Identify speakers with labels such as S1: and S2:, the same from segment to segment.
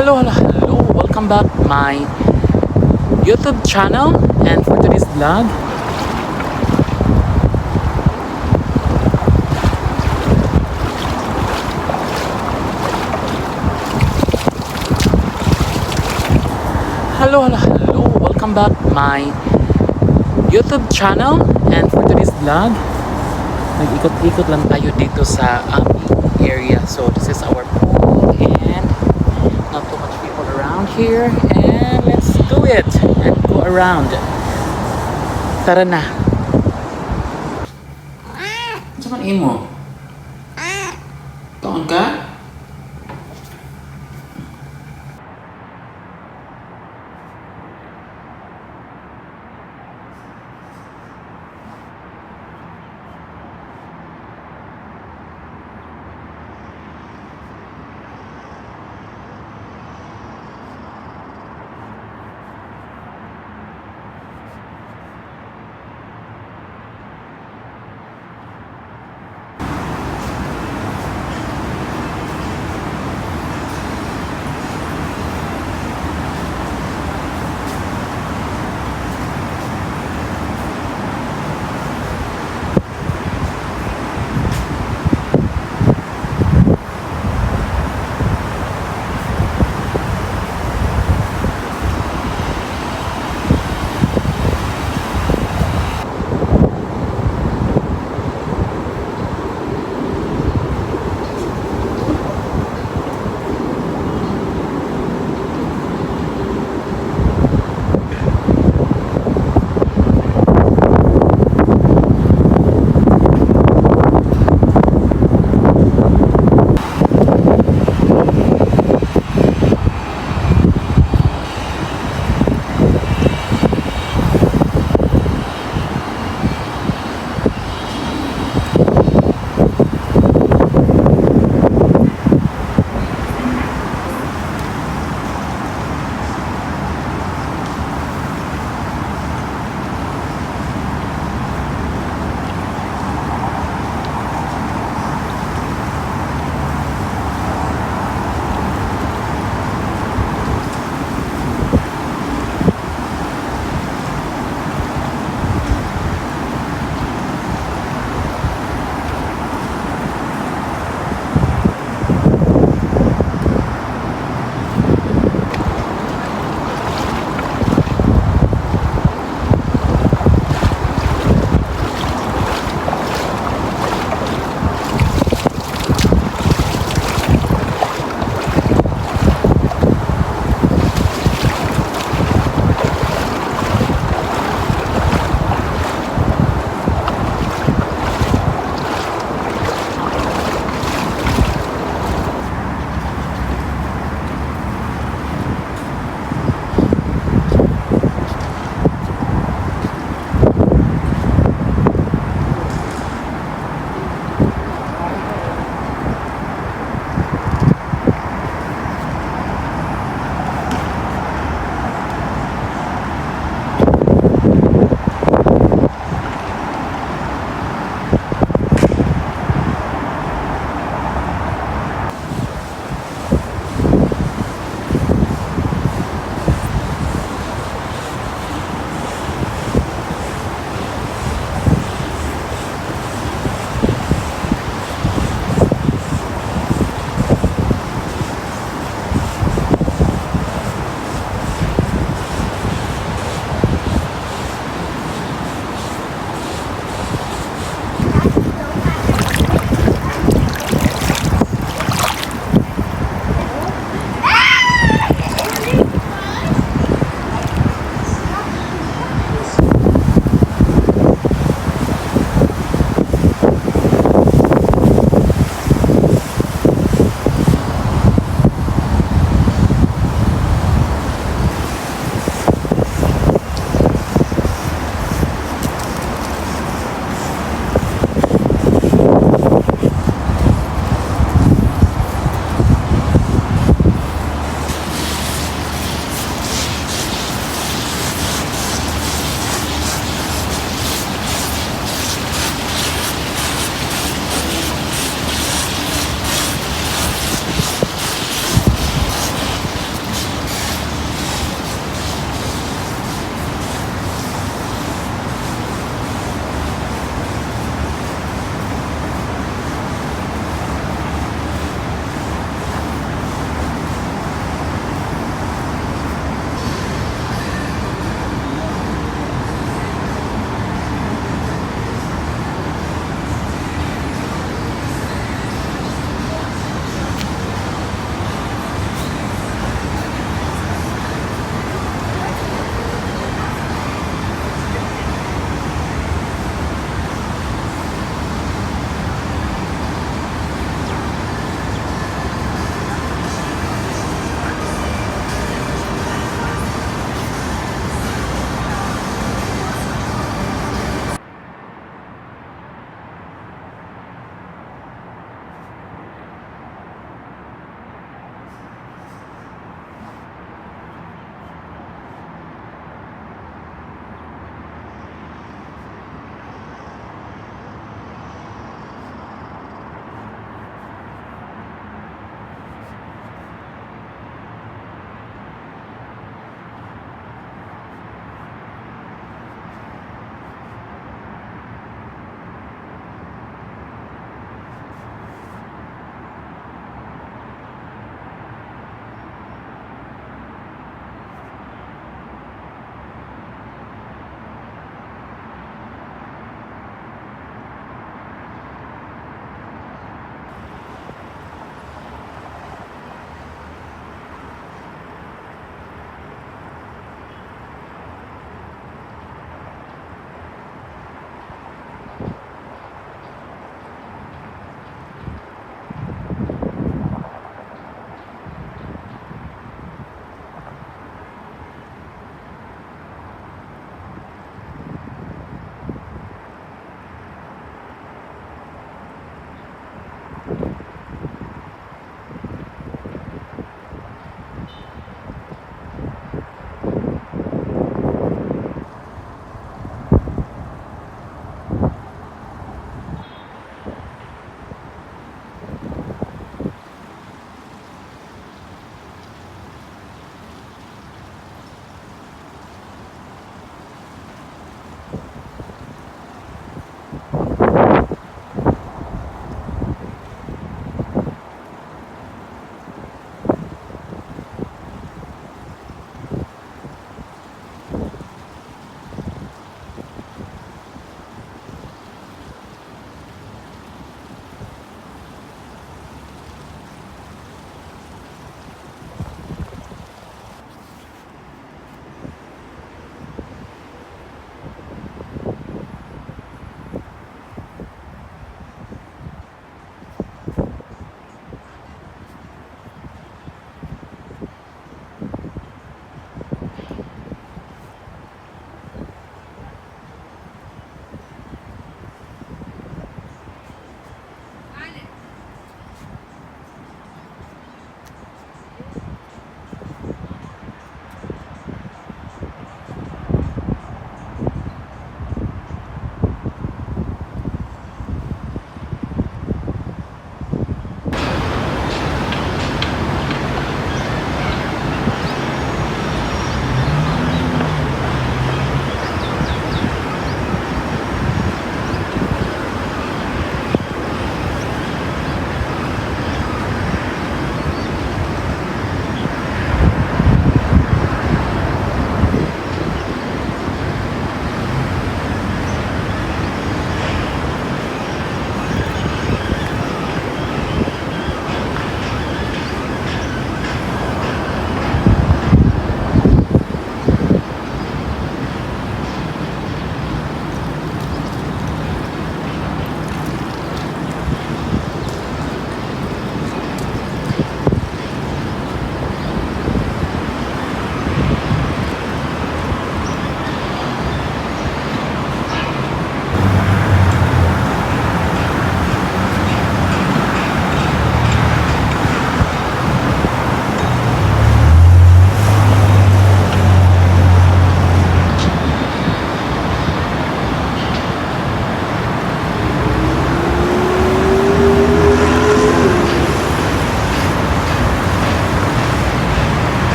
S1: Hello, welcome back my YouTube channel. And for today's vlog, welcome back my YouTube channel. And for today's vlog, nag-ikot-ikot lang tayo dito sa aming area. So this is our pool and not too much people around here, and let's do it and go around. Tara na. Saan imo? Taon ka?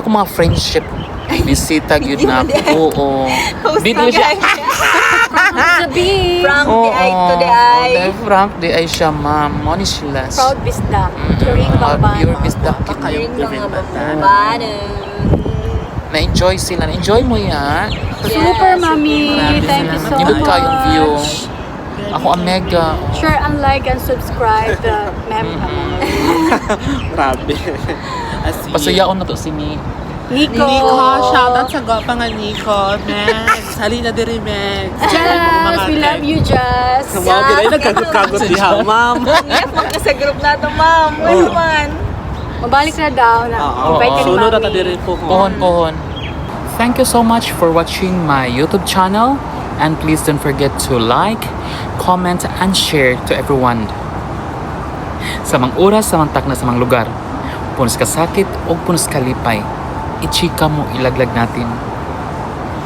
S1: ako mga friendship. Bisita yun na ako. Oo. Video siya.
S2: From the eye to the eye.
S1: Frank, di ay siya, ma'am. Money sila.
S3: Proud bisdak. Turing baban.
S1: Pure bisdak.
S2: Ring mga babano.
S1: Na-enjoy sila. Na-enjoy mo yan.
S3: Super, mami. Thank you so
S1: Nindot
S3: much.
S1: kayong view. Ako ang mega.
S3: Share and like and subscribe the
S4: Grabe.
S1: Pasuyaon na to si
S3: Nico.
S4: Shoutout sa Gopa nga Nico. Megs, halina diri Megs.
S3: Jazz, we love you, Jazz.
S4: Mga ginay, nagkagot-kagot diha, ma'am.
S2: Yes, mga sa group na ito, ma'am. Well, man.
S3: Mabalik na daw na. Invite ka ni
S4: Sunod na
S3: mami.
S4: diri po.
S1: Pohon. Thank you so much for watching my YouTube channel. And please don't forget to like, comment, and share to everyone. Sa mga oras, sa mga takna, sa mga lugar. Punos kasakit o punos kalipay. I-chika mo, ilaglag natin.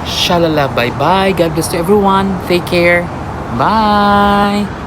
S1: Shalala, bye-bye. God bless to everyone. Take care. Bye!